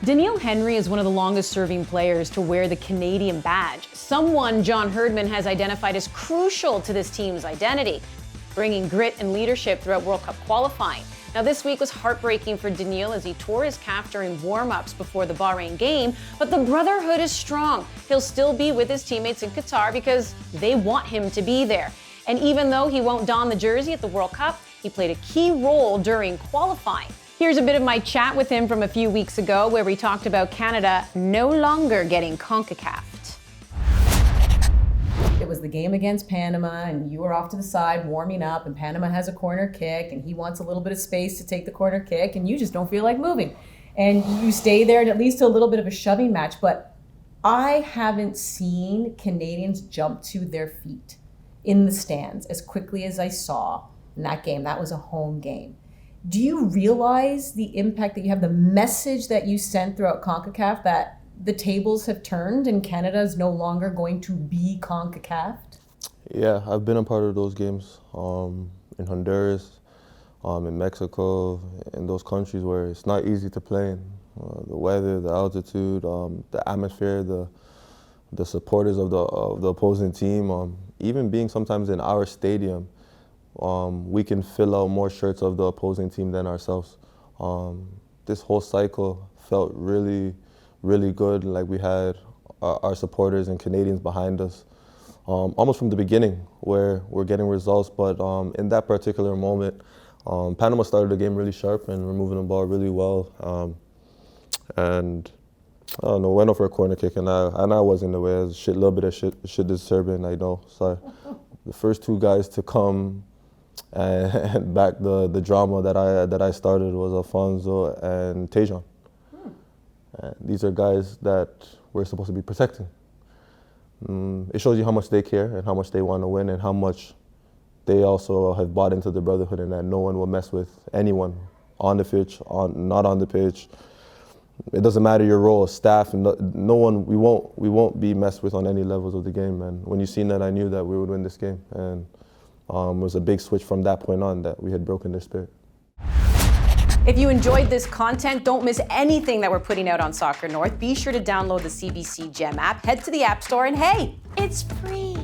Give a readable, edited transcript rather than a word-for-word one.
Doneil Henry is one of the longest-serving players to wear the Canadian badge, someone John Herdman has identified as crucial to this team's identity, bringing grit and leadership throughout World Cup qualifying. Now, this week was heartbreaking for Doneil as he tore his calf during warm-ups before the Bahrain game, but the brotherhood is strong. He'll still be with his teammates in Qatar because they want him to be there. And even though he won't don the jersey at the World Cup, he played a key role during qualifying. Here's a bit of my chat with him from a few weeks ago where we talked about Canada no longer getting CONCACAF'd. It was the game against Panama, and you were off to the side warming up, and Panama has a corner kick, and he wants a little bit of space to take the corner kick, and you just don't feel like moving. And you stay there, and it leads to a little bit of a shoving match, but I haven't seen Canadians jump to their feet in the stands as quickly as I saw in that game. That was a home game. Do you realize the impact that you have, the message that you sent throughout CONCACAF that the tables have turned and Canada is no longer going to be CONCACAF? Yeah, I've been a part of those games in Honduras, in Mexico, in those countries where it's not easy to play in. The weather, the altitude, the atmosphere, the supporters of the opposing team, even being sometimes in our stadium, we can fill out more shirts of the opposing team than ourselves. This whole cycle felt really, really good. Like we had our supporters and Canadians behind us, almost from the beginning, where we're getting results. But in that particular moment, Panama started the game really sharp and we're moving the ball really well. And I don't know, went off for a corner kick and I was in the way. It was a little bit of shit disturbing, I know. So the first two guys to come and back the drama that I started was Alfonso and Tejan. These are guys that we're supposed to be protecting. It shows you how much they care and how much they want to win and how much they also have bought into the brotherhood and that no one will mess with anyone on the pitch, not on the pitch. It doesn't matter your role as staff, and no one, we won't be messed with on any levels of the game. And when you seen that, I knew that we would win this game. And it was a big switch from that point on that we had broken their spirit. If you enjoyed this content, don't miss anything that we're putting out on Soccer North. Be sure to download the CBC Gem app, head to the App Store, and hey, it's free.